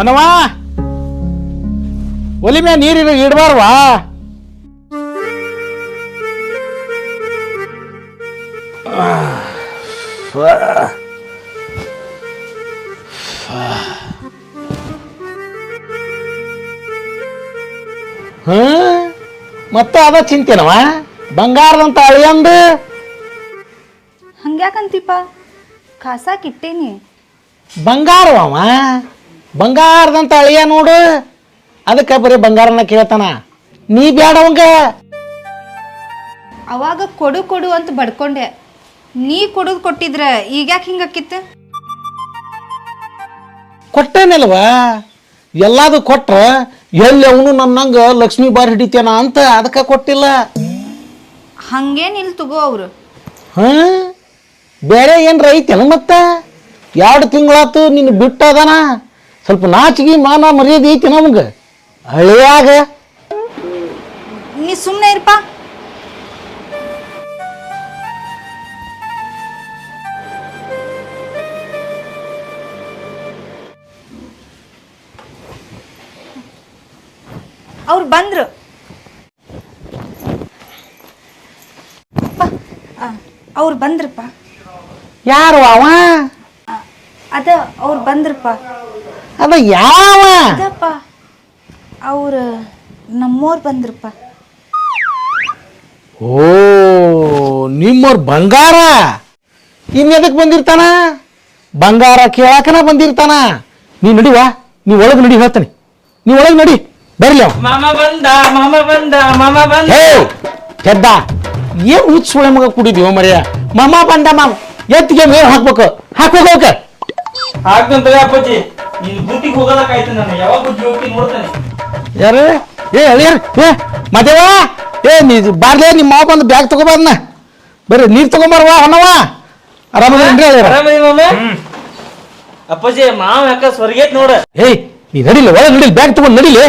ಹೊನ್ನವಾ ಒಲಿ ಮ್ಯಾ ನೀರು ಇಡಬಾರ್ವಾ? ಮತ್ತ ಅದ ಚಿಂತೆನವ ಬಂಗಾರದಂತ ಅಳಿಯಂದು ಹಂಗ್ಯಾಕಂತೀಪ ಕಾಸಾಕಿಟ್ಟೇನಿ. ಬಂಗಾರವವ ಬಂಗಾರದಂತ ಅಳಿಯ ನೋಡು, ಅದಕ್ಕೆ ಬರೀ ಬಂಗಾರನ ಕೇಳ್ತಾನ. ನೀ ಬ್ಯಾಡವಂಗ ಅವಾಗ ಕೊಡು ಕೊಡು ಅಂತ ಬಡ್ಕೊಂಡೆ. ನೀ ಕೊಡುದು ಕೊಟ್ಟಿದ್ರ ಈಗ್ಯಾಕೆ ಹಿಂಗಾಕಿತ್ತು? ಕೊಟ್ಟೇನಲ್ವಾ, ಎಲ್ಲಾದು ಕೊಟ್ರ ಎಲ್ಲಿ ಅವನು ನನ್ನಂಗ ಲಕ್ಷ್ಮೀ ಬಾರಿ ಹಿಡಿತೇನ ಅಂತ ಅದಕ್ಕೆ ಕೊಟ್ಟಿಲ್ಲ. ಹಂಗೇನಿಲ್ ತಗೋ ಅವ್ರು. ಬೇರೆ ಏನ್ರ ಐತೆನ? ಮತ್ತ 2 ತಿಂಗಳಾತು ನಿನ್ನ ಬಿಟ್ಟದನ. ಸ್ವಲ್ಪ ನಾಚಿಗೆ ಮಾನ ಮರ್ಯಾದೆ ಐತಿ ನಮ್ಗೆ ಹಳಿಯಾಗ. ನೀ ಸುಮ್ಮನೆ ಇರಪ್ಪ. ಅವ್ರು ಬಂದ್ರು. ಅವ್ರು ಬಂದ್ರಪ್ಪ. ಯಾರು ಅವ? ಅದ ಅವ್ರು ಬಂದ್ರಪ್ಪ. ಅದ ಯಾವ? ಅದಪ್ಪ ಅವ್ರ ನಮ್ಮೋರ್ ಬಂದ್ರಪ್ಪ. ಓ, ನಿಮ್ಮವ್ರ ಬಂಗಾರ ಇನ್ನೆದಕ್ಕೆ ಬಂದಿರ್ತಾನ? ಬಂಗಾರ ಕೇಳಾಕನ ಬಂದಿರ್ತಾನ. ನೀ ನಡಿವಾ, ನೀ ಒಳಗೆ ನಡಿ, ಹೇಳ್ತಾನೆ. ನೀ ಒಳಗೆ ನಡಿ, ಬರ್ಲಿ ಅವ. ಮಾಮ ಬಂದ ಮಾಮ ಬಂದ ಮಾಮ ಬಂದ. ಹೇ ಕೆದ್ದ, ಏನ್ ಹುಚ್ಚುಳೆ ಮಗ ಕುಡಿದೀವ ಮರ್ಯ. ಮಾಮ ಬಂದ ಮಾಮ ಎತ್ತಿಗೆ ಮೇವ್ ಹಾಕ್ಬೇಕು, ಹಾಕೋಕ ಆಗ್ತಂತ ಅಪ್ಪಾಜಿ. ನೀನ್ ಡ್ಯೂಟಿಗೆ ಹೋಗೋದಕ್ಕಾಯ್ತು. ನಾನು ಯಾವಾಗ ಬುದ್ಧಿ ಹೋಗ್ತೀನಿ ನೋಡ್ತಾನೆ. ಯಾರು? ಅಳಿಯರ್ ಮದೇವ, ನೀ ಬಾರ್ಲೇ, ನಿಮ್ಮ ಮಾವ ಬಂದು ಬ್ಯಾಗ್ ತಗೋಬಾರ್ನ. ಬರ್ರಿ ನೀರ್ ತಗೊಂಬಾರವಾ ಹೊನ್ನವ. ಆರಾಮದೇನ್ರಿ ಅಳಿಯರ? ಆರಾಮದಿ ಮಾಮ. ಅಪ್ಪಾಜಿ ಮಾವ ಯಾಕ ಸ್ವರ್ಗೇತ್ ನೋಡ. ಏಯ್ ನೀ ನಡಿಲ್ಲ, ಒಳಗೆ ನಡಿಲಿ, ಬ್ಯಾಗ್ ತಗೊಂಡು ನಡಿಲಿ.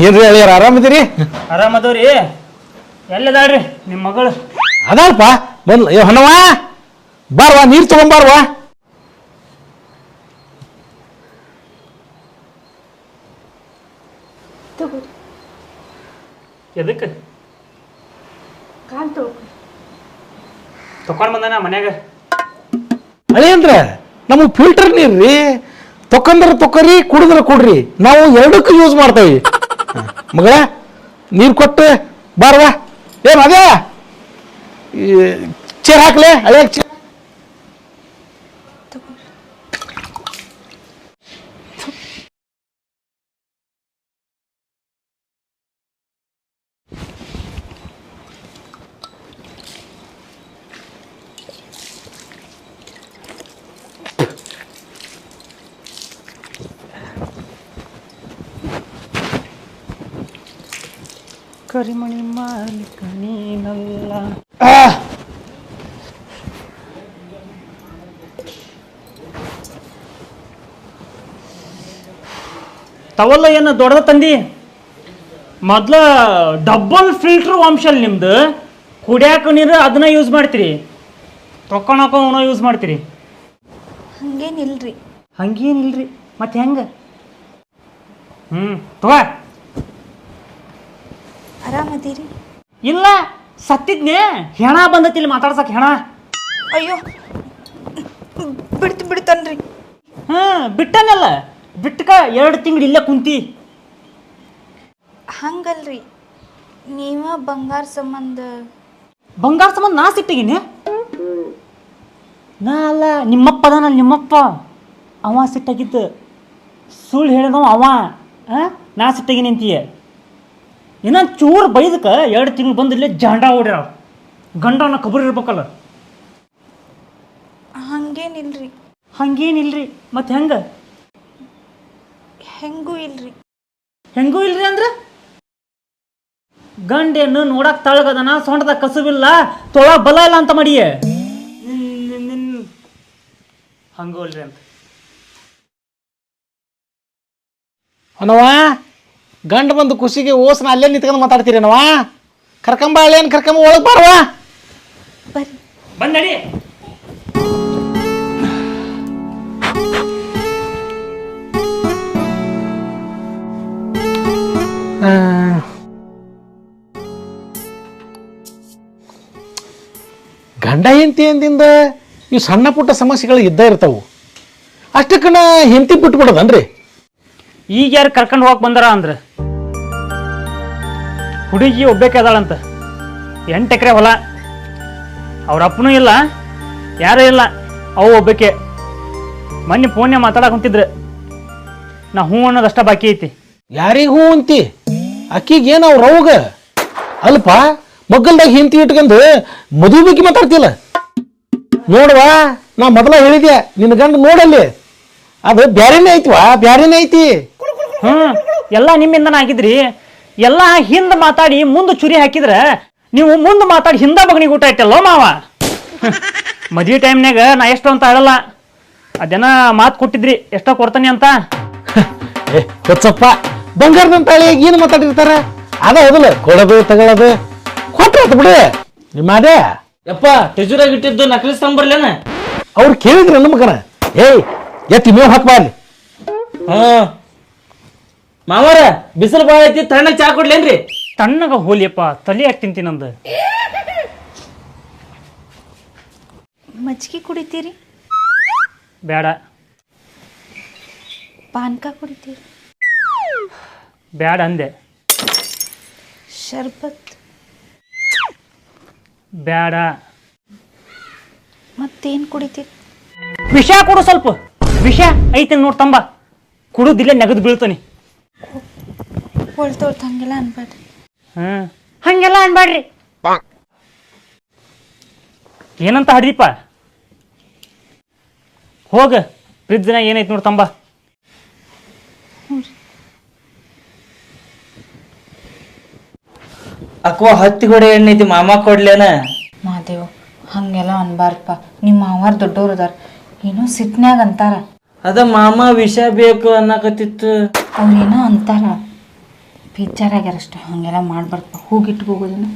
ಏನ್ರಿ ಅಳಿಯರ ಆರಾಮದಿರಿ? ಆರಾಮದವ್ರಿ. ಎಲ್ಲದಾಳ್ರಿ ನಿಮ್ಮ ಮಗಳು? ಅದಲ್ಪ ಬಂದ್ಲ. ಹೊನ್ನವ ಬಾರ್ವಾ, ನೀರ್ ತಗೊಂಬಾರ್ವಾ. ಎದಕ್ಕೆ ತಕೊಂಡ್ ಬಂದಾನ ಮನ್ಯಾಗ? ಅಳಿಯಂದ್ರ ನಮಗೆ ಫಿಲ್ಟರ್ ನೀರು ರೀ. ತೊಕೊಂಡ್ರ ತೊಕೊರಿ, ಕುಡಿದ್ರ ಕೊಡ್ರಿ. ನಾವು ಎರಡಕ್ಕೂ ಯೂಸ್ ಮಾಡ್ತೇವೆ. ಮಗಳ ನೀರು ಕೊಟ್ಟು ಬಾರ್ವಾ. ಏನು ಅದೇ ಚೇರ್ ಹಾಕ್ಲೆ ಅಳಿಯಾಗ ಚೇರ್. ಕರಿಮಣಿ ಮಾಲಿಕ ನೀನಲ್ಲ. ತವಲ್ಲ ಏನು ದೊಡ್ಡದ ತಂದಿ? ಮೊದ್ಲ ಡಬಲ್ ಫಿಲ್ಟರ್ ವಂಶಲ್ ನಿಮ್ದು. ಕುಡಿಯಾಕ ನೀರು ಅದನ್ನ ಯೂಸ್ ಮಾಡ್ತೀರಿ, ತೊಕೊಳಕ ಅವನ ಯೂಸ್ ಮಾಡ್ತೀರಿ. ಹಂಗೇನಿಲ್ರಿ. ಹಂಗೇನಿಲ್ರಿ ಮತ್ತೆ ಹೆಂಗ? ತಗೋ. ಆರಾಮದಿರಿ? ಇಲ್ಲ, ಸತ್ತಿದ್ನೆ. ಹೆಣ ಬಂದತಿಲ್ಲಿ ಮಾತಾಡ್ಸಕ್. ಹೆಣ ಅಯ್ಯೋ ಬಿಡ್ತನ್ರಿ. ಬಿಟ್ಟನಲ್ಲ, ಬಿಟ್ಟಕ 2 ತಿಂಗಳು ಇಲ್ಲೇ ಕುಂತಿ. ಹಂಗಲ್ರಿ, ನೀವ ಬಂಗಾರ ಸಂಬಂಧ ನಾ ಸಿಟ್ಟಿಗಿನಿ. ನಾ ಅಲ್ಲ, ನಿಮ್ಮಪ್ಪ ಅದಾನಲ್ಲ, ನಿಮ್ಮಪ್ಪ ಅವ ಸಿಟ್ಟಾಗಿದ್ದು. ಸುಳ್ಳು ಹೇಳಿದವ ಅವ. ನಾ ಸಿಟ್ಟಾಗಿನಿ ಅಂತೀಯ. ಇನ್ನೊಂದು ಚೂರು ಬೈದಕ್ಕೆ 2 ತಿಂಗಳು ಬಂದು ಇಲ್ಲೇ ಜಾಂಡ ಓಡ್ಯಾರ. ಗಂಡನ ಕಬರ್ ಇರ್ಬೇಕಲ್ಲ. ಹಂಗೇನಿಲ್ರಿ. ಹಂಗೇನಿಲ್ರಿ ಮತ್ತೆ ಹೆಂಗ? ಹೆಂಗೂ ಇಲ್ರಿ. ಹೆಂಗೂ ಇಲ್ರಿ ಅಂದ್ರೆ ಗಂಡೇನು ನೋಡಕ್ ತಳಗದನ, ಸೊಂಟದಾಗ ಕಸುಬಿಲ್ಲ, ತೊಳ ಬಲ ಇಲ್ಲ ಅಂತ ಮಾಡಿಯ. ಹಂಗೂ ಇಲ್ರಿ ಅಂತ ಹೊನ್ನವ. ಗಂಡ ಬಂದು ಖುಷಿಗೆ ಓಸ್ನ ಅಲ್ಲೇ ನಿಂತ್ಕೊಂಡು ಮಾತಾಡ್ತೀರೇನವ? ಕರ್ಕಂಬ ಅಲ್ಲೇನು ಕರ್ಕಂಬ, ಒಳಗೆ ಬಾರವಾ. ಬರ್ರಿ. ಬಂದಡಿ. ಗಂಡ ಹೆಂಡತಿ ಅಂದಿಂದ ಇವು ಸಣ್ಣ ಪುಟ್ಟ ಸಮಸ್ಯೆಗಳು ಇದ್ದ ಇರ್ತಾವು. ಅಷ್ಟಕ್ಕೆ ನಾ ಹೆಂಡತಿ ಬಿಟ್ಬಿಡೋದನ್ರಿ. ಈಗ ಯಾರು ಕರ್ಕೊಂಡು ಹೋಗಕ್ಕೆ ಬಂದಾರ ಅಂದ್ರೆ ಹುಡುಗಿ ಒಬ್ಬೇಕೆ ಅದಾಳಂತ. 8 ಎಕರೆ ಹೊಲ, ಅವ್ರ ಅಪ್ಪನೂ ಇಲ್ಲ, ಯಾರೂ ಇಲ್ಲ, ಅವು ಒಬ್ಬಕ್ಕೆ. ಮೊನ್ನೆ ಫೋನ್ಯಾಗ ಮಾತಾಡಕ್ಕೆ ಹೊಂಟಿದ್ರು. ನಾ ಹ್ಞೂ ಅನ್ನೋದಷ್ಟ ಬಾಕಿ ಐತಿ. ಯಾರಿಗೆ ಹೂ ಅಂತಿ? ಅಕ್ಕಿಗೆ ಏನು ಅವ್ರ ಅವಾಗ ಅಲ್ಪ ಮಗ್ಗಲ್ದಾಗ ಹೆಂಡತಿ ಇಟ್ಕೊಂಡು ಮದುವೆ ಬಗ್ಗೆ ಮಾತಾಡ್ತಿಲ್ಲ ನೋಡುವ. ನಾ ಮೊದಲ ಹೇಳಿದ್ಯಾ ನಿನ್ನ ಗಂಡ ನೋಡಲ್ಲಿ ಅದು ಬ್ಯಾರೇನೇ ಐತಿವಾ, ಬ್ಯಾರೇನೇ ಐತಿ. ಎಲ್ಲ ನಿಮ್ಮಿಂದನ ಆಗಿದ್ರಿ. ಎಲ್ಲ ಹಿಂದೆ ಮಾತಾಡಿ ಮುಂದೆ ಚುರಿ ಹಾಕಿದ್ರೆ ನೀವು ಮುಂದೆ ಮಾತಾಡಿ ಹಿಂದ ಬಗನಿಗೆ ಊಟ ಇಟ್ಟಲ್ಲೋ ಮಾವ. ಮದುವೆ ಟೈಮ್ನಾಗ ನಾ ಎಷ್ಟು ಅಂತ ಹೇಳಲ್ಲ, ಅದೇನ ಮಾತು ಕೊಟ್ಟಿದ್ರಿ ಎಷ್ಟೋ ಕೊಡ್ತಾನೆ ಅಂತ. ಹೊಚ್ಚಪ್ಪ ಬಂಗಾರದಂತ ಹೇಳಿ ಏನು ಮಾತಾಡಿರ್ತಾರ? ಅದ ಹೌದಲ್ಲ, ಕೊಡೋದು ತಗೊಳ್ಳೋದು ಕೊಟ್ರ ಬಿಡು ನಿಮ್ಮ ಅದೇ. ಯಪ್ಪ ಟೆಜುರಾಗಿ ಇಟ್ಟಿದ್ದು ನಕಲಿ ತಂಬರ್ಲೇನ? ಅವ್ರು ಕೇಳಿದ್ರು ನಮಗನ ಏಯ್ ಎತ್ತಿ ಮೇವ್ ಹಾಕ್ಬಾ ಅಲ್ಲಿ. ಮಾವಾರ ಬಿಸಿಲು ಬಾಳ ಐತಿ, ತಣ್ಣಗ ಚಾ ಕೊಡ್ಲೇನ್ರಿ? ತಣ್ಣಗ ಹೋಲಿಯಪ್ಪ, ತಲೆ ಯಾಕೆ ತಿಂತೀನಂದು. ಮಜ್ಜಿಗೆ ಕುಡಿತೀರಿ? ಬೇಡ. ಪಾನಕ ಕುಡಿತೀರಿ? ಬೇಡ ಅಂದೆ. ಶರ್ಬತ್? ಬೇಡ. ಮತ್ತೇನು ಕುಡಿತೀರಿ? ವಿಷ ಕೊಡು ಸ್ವಲ್ಪ. ವಿಷ ಐತೆ ನೋಡ್ ತಂಬ, ಕುಡುದಿಲ್ಲ ನೆಗದು ಬೀಳ್ತಾನೆ. ಹೊಳ್ತೊಳ್ತು ಹಂಗೆಲ್ಲ ಅನ್ಬೇಡ್ರಿ. ಹಂಗೆಲ್ಲ ಅನ್ಬೇಡ್ರಿ. ಏನಂತ ಹಡ್ರಿಪ್ಪ? ಹೋಗ ಫ್ರಿಜ್ನಾಗ ಏನೈತಿ ನೋಡ್ ತಂಬ. ಅಕ್ವ ಹತ್ತಿಗೊಡೆ ಎಣ್ಣೆ ಐತಿ, ಮಾಮ ಕೊಡ್ಲೇನ? ಮಾದೇವ್ ಹಂಗೆಲ್ಲ ಅನ್ಬಾರ್ದಪ್ಪ. ನಿಮ್ಮ ಮಾವಾರ ದೊಡ್ಡವ್ರು ಅದಾರ, ಏನೋ ಸಿಟ್ನ್ಯಾಗ ಅಂತಾರ. ಅದ ಮಾಮ ವಿಷ ಬೇಕು ಅನ್ನಕತ್ತಿತ್ತು. ಅವ್ರೇನೋ ಅಂತಾರ, ಬೇಜಾರಾಗ್ಯಾರಷ್ಟೇ. ಹಂಗೆಲ್ಲ ಮಾಡ್ಬಾರ್ದಪ್ಪ. ಹೋಗಿಟ್ಕೋಗೋದನ್ನ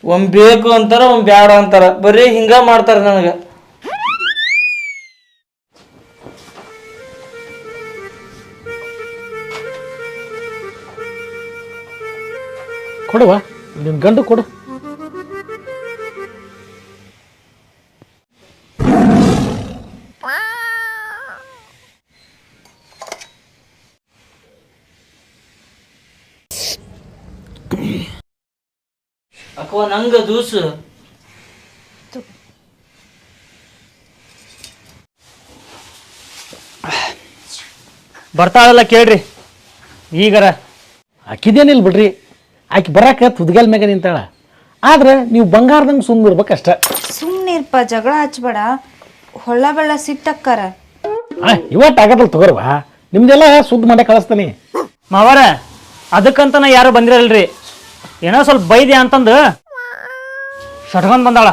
ಒಮ್ಮೆ ಬೇಕು ಅಂತಾರ, ಒಮ್ಮೆ ಬ್ಯಾಡ ಅಂತಾರ. ಬರೀ ಹಿಂಗ ಮಾಡ್ತಾರ ನನಗ. ಕೊಡುವ ನಿನ್ ಗಂಡು ಕೊಡು. ಅಕ್ವ ನಂಗ ದೂಸು. ಬರ್ತಾಳಲ್ಲ ಕೇಳ್ರಿ ಈಗರ. ಆಕಿದೇನಿಲ್ಲ ಬಿಡ್ರಿ, ಆಕಿ ಬರಾಕ ತುದ್ಗಾಲ್ ಮ್ಯಾಗ ನಿಂತಾಳ. ಆದ್ರೆ ನೀವು ಬಂಗಾರದಂಗೆ ಸುಮ್ಮನಿರ್ಬೇಕಷ್ಟ. ಸುಮ್ಮನೆ ಇರ್ಪ, ಜಗಳ ಹಚ್ಬೇಡ. ಹೊಳ್ಳ ಬೆಳ್ಳ ಸಿಟ್ಟಕ್ಕಾರ. ಇವತ್ತು ಆಗತ್ತಲ್ಲ ತಗೋರ್ವಾ, ನಿಮ್ದೆಲ್ಲ ಸುದ್ದಿ ಮಾಡೇ ಕಳಿಸ್ತಾನೆ. ಮಾವಾರ ಅದಕ್ಕಂತ ನಾ ಯಾರು ಬಂದಿರಲ್ರಿ. ಏನೋ ಸ್ವಲ್ಪ ಬೈದೆ ಅಂತಂದು ಶಟ್ಕೊಂಡ್ ಬಂದಾಳ.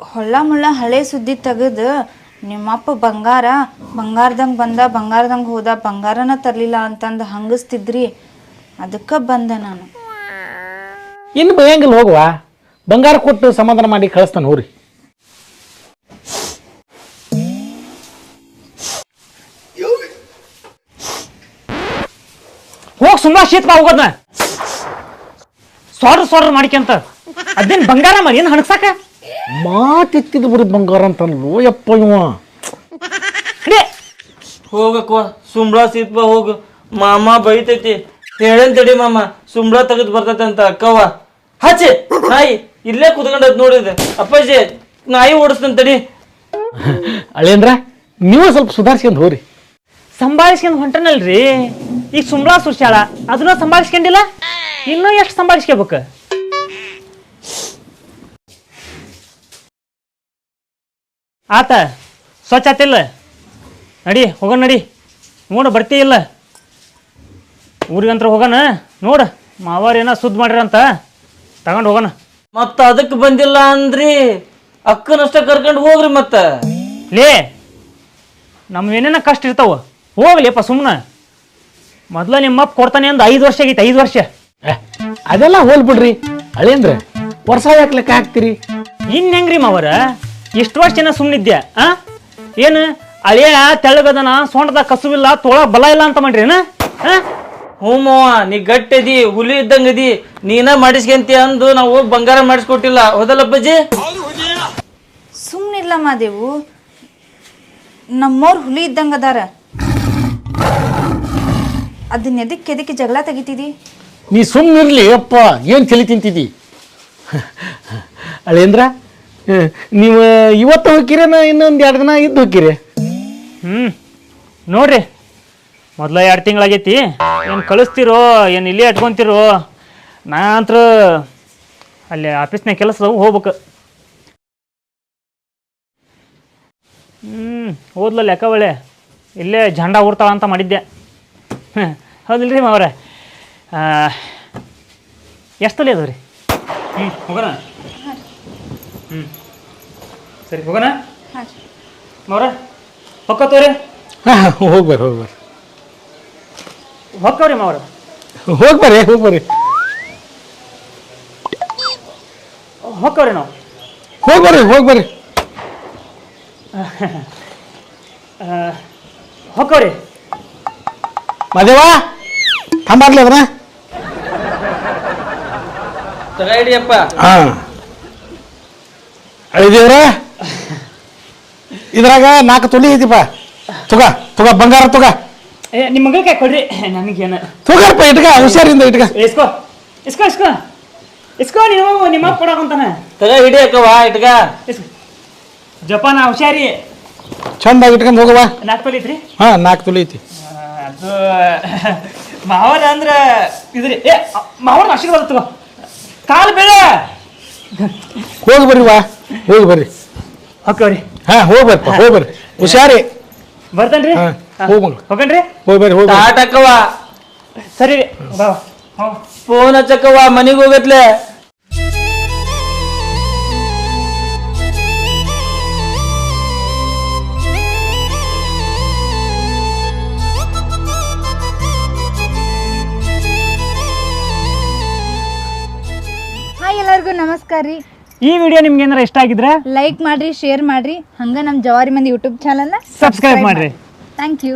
ಹೊಳ್ಳ ಮುಳ್ಳ ಹಳೆ ಸುದ್ದಿ ತೆಗೆದು ನಿಮ್ಮಪ್ಪ ಬಂಗಾರದಂಗೆ ಬಂದ, ಬಂಗಾರದಂಗೆ ಹೋದ, ಬಂಗಾರನ ತರಲಿಲ್ಲ ಅಂತಂದು ಹಂಗಿಸ್ತಿದ್ರಿ. ಅದಕ್ಕೆ ಬಂದೆ ನಾನು. ಇನ್ನು ಬೈಯಂಗಿಲ್ಲ, ಹೋಗುವ ಬಂಗಾರ ಕೊಟ್ಟು ಸಮಾಧಾನ ಮಾಡಿ ಕಳಿಸ್ತಾನೆ ಹೋರಿ. ಹೋಗಿ ಸುಮ್ಮಾ ಶೀತ ಹೋಗೋದ್ನ ಸೊಡ್ರ ಮಾಡಿಕೆಂತ. ಅದೇನು ಬಂಗಾರ ಮಾಡಿ ಏನು ಹಣಸಾಕ? ಮಾತೆತ್ತಿದ್ ಬರೀ ಬಂಗಾರ ಅಂತಲ್ಲೋ ಯಪ್ಪ ಇವ. ಹೋಗಕ್ವ ಸುಂಬಳ ಸೀತ್ಬ ಹೋಗು. ಮಾಮ ಬೈತೈತಿ. ಹೇಳೇನ್ ತಡಿ ಮಾಮ, ಸುಂಬಳ ತೆಗೆದು ಬರ್ತೈತೆ ಅಂತ. ಅಕ್ಕವ್ವ ಹಚ್ಚಿ ನಾಯಿ ಇಲ್ಲೇ ಕುತ್ಕೊಂಡದ್ ನೋಡಿದೆ. ಅಪ್ಪಾಜಿ ನಾಯಿ ಓಡಿಸ್ತಂತ ತಡಿ. ಅಳೇಂದ್ರ ನೀವು ಸ್ವಲ್ಪ ಸುಧಾರಿಸ್ಕೊಂಡು ಹೋರಿ. ಸಂಭಾಳಿಸ್ಕೊಂಡು ಹೊಂಟನಲ್ರಿ. ಈಗ ಸುಂಬಳ ಸುರ್ಸ್ಯಾಳ, ಅದನ್ನ ಸಂಭಾಳಿಸ್ಕೊಂಡಿಲ್ಲ, ಇನ್ನೂ ಎಷ್ಟು ಸಂಭಾಳಿಸ್ಕೋಬೇಕು? ಆತ ಸ್ವಚ್ಛ ಆತಿಲ್ಲ, ನಡಿ ಹೋಗೋಣ. ನಡಿ ನೋಡು ಬರ್ತೀ ಇಲ್ಲ ಊರಿಗಂತ್ರ ಹೋಗೋಣ. ನೋಡು ಮಾವಾರ ಏನೋ ಸುದ್ದಿ ಮಾಡ್ಯಾರಂತ, ತಗೊಂಡು ಹೋಗೋಣ. ಮತ್ತ ಅದಕ್ಕೆ ಬಂದಿಲ್ಲ ಅಂದ್ರಿ, ಅಕ್ಕನಷ್ಟ ಕರ್ಕೊಂಡು ಹೋಗ್ರಿ. ಮತ್ತ ಲೇ ನಮ್ಮ ಏನೇನ ಕಷ್ಟ ಇರ್ತಾವ, ಹೋಗ್ಲಿಪ್ಪ ಸುಮ್ಮನೆ. ಮೊದ್ಲ ನಿಮ್ಮಪ್ಪ ಕೊಡ್ತಾನೆ ಅಂದ್ 5 ವರ್ಷ ಆಗೈತೆ. 5 ವರ್ಷ ಅದೆಲ್ಲ ಹೋಲ್ಬಿಡ್ರಿ ಅಳೇಂದ್ರ. ವರ್ಷ ಯಾಕೆ ಲೆಕ್ಕ ಹಾಕ್ತೀರಿ? ಇನ್ ಹೆಂಗ್ರಿ ಮಾವರ, ಎಷ್ಟು ವರ್ಷ ಜನ ಸುಮ್ಮನಿದ್ಯಾ? ಏನು ಅಳಿಯ ತೆಳ್ಳಗದನ, ಸೊಂಟದಾಗ ಕಸುವಿಲ್ಲ, ತೋಳ ಬಲ ಇಲ್ಲ ಅಂತ ಮಾಡ್ರಿ ಏನ? ಹ್ಞೂ ಮಾವ ನೀ ಗಟ್ಟಿದಿ ಹುಲಿ ಇದ್ದಂಗದಿ ನೀನ ಮಾಡಿಸ್ಕೊಂತಿ ಅಂದು ನಾವು ಹೋಗಿ ಬಂಗಾರ ಮಾಡಿಸ್ಕೊಟ್ಟಿಲ್ಲ ಹೌದಲ್ಲಪ್ಪಾಜಿ? ಸುಮ್ಮನಿಲ್ಲ ಮಾದೇವು, ನಮ್ಮವ್ರು ಹುಲಿ ಇದ್ದಂಗೆ ಅದಾರ. ಅದನ್ನ ಎದಕ್ಕೆ ಜಗಳ ತೆಗಿತಿದಿ? ನೀ ಸುಮ್ಮನಿರ್ಲಿ ಅಪ್ಪ, ಏನು ತಲೆ ತಿಂತಿದ್ದಿ? ಅಳೇಂದ್ರ, ನೀವು ಇವತ್ತು ಹೋಗಿರೇನ ಇನ್ನೊಂದು 2 ದಿನ ಇದ್ದು ಹೋಗಿರಿ? ನೋಡ್ರಿ, ಮೊದಲ 2 ತಿಂಗಳಾಗೈತಿ. ಏನು ಕಳಿಸ್ತಿರೋ ಏನು ಇಲ್ಲೇ ಇಟ್ಕೊಂತಿರೋ? ನಾ ಅಂತರ ಅಲ್ಲಿ ಆಫೀಸ್ನಾಗ ಕೆಲಸ ಹೋಗ್ಬೇಕು. ಓದ್ಲ ಲೆಕ್ಕ ಒಳ್ಳೆ ಇಲ್ಲೇ ಜಂಡ ಊರ್ತಾವ ಅಂತ ಮಾಡಿದ್ದೆ. ಹೌದಿಲ್ರಿ ಮಾವ್ರೆ? ಎಷ್ಟು ತಲೆ ಅದಾವ ರೀ? ಹೋಗೋಣ. ಸರಿ ಹೋಗೋಣ ಮಾವ್ರ. ಹೊಕ್ಕತ್ತವ್ರಿ? ಹಾಂ ಹೋಗ್ಬರ್ರಿ ಹೊಕ್ಕವ್ರಿ ಮಾವ್ರ. ಹೋಗ್ಬರ್ರಿ ಹೊಕ್ಕವ್ರಿ ನಾವು. ಹೋಗ್ಬರ್ರಿ ಹೊಕ್ಕವ್ರಿ. ಮದೇವ ತಂಬರ್ಲಿ ಅದನ್ನ. ತಗ ಹಿಡಿಯಪ್ಪ. ಹಾಂ ಅಳಿದೇವ್ರ, ಇದ್ರಾಗ 4 ತೊಲಿ ಐತಿಪ್ಪ. ತುಗ ಬಂಗಾರ ತುಗ. ನಿಮ್ಮ ಮಗಳಿಗೆ ಕೊಡ್ರಿ, ನನಗೇನು ತುಗಾರಪ್ಪ, ಇಟ್ಕ ಹುಷಾರಿಂದ ಇಟ್ಕ. ಇಸ್ಕೋ ನೀವು ನಿಮ್ಮ ಕೊಡಕಂತಾನೆ. ತಗ ಹಿಡಿಯಕ್ಕವ ಇಟ್ಗ. ಜಪಾನ ಹುಷಾರಿ ಚಂದಾಗಿ ಇಟ್ಕೊಂಡು ಹೋಗವ. 4 ತೊಲಿ ಐತ್ರಿ? ಹಾಂ 4 ತೊಲಿ ಐತಿ. ಅದು ಮಾವರ ಅಂದ್ರೆ ಇದ್ರಿ. ಮಾವನ ಆಶೀರ್ವಾದ ತಗೋ. ಕಾಲು ಬೇರೆ ಹೋಗಿ ಬರ್ರಿ. ಹೊಕ್ಕವ್ರಿ. ಹಾಂ ಹೋಗ್ಬರ್ರಿ ಹುಷಾರಿ. ಬರ್ತೇನ್ರಿ. ಹೋಗನ್ರಿ. ಹೋಗ್ಬರ್ರಿ. ಟಾಟಕ್ಕವ. ಸರಿ ಫೋನ್ ಹಚ್ಚಕ್ಕವ, ಮನೆಗೆ ಹೋಗತ್ಲೆ. ಹಾಯ್, ಎಲ್ಲರಿಗೂ ನಮಸ್ಕಾರ ರೀ. ಈ ವಿಡಿಯೋ ನಿಮ್ಗೆ ಏನಾರ ಇಷ್ಟ ಆಗಿದ್ರೆ ಲೈಕ್ ಮಾಡ್ರಿ, ಶೇರ್ ಮಾಡ್ರಿ, ಹಂಗ ನಮ್ಮ ಜವಾರಿ ಮಂದಿ ಯೂಟ್ಯೂಬ್ ಚಾನಲ್ನ ಸಬ್ಸ್ಕ್ರೈಬ್ ಮಾಡ್ರಿ. Thank you.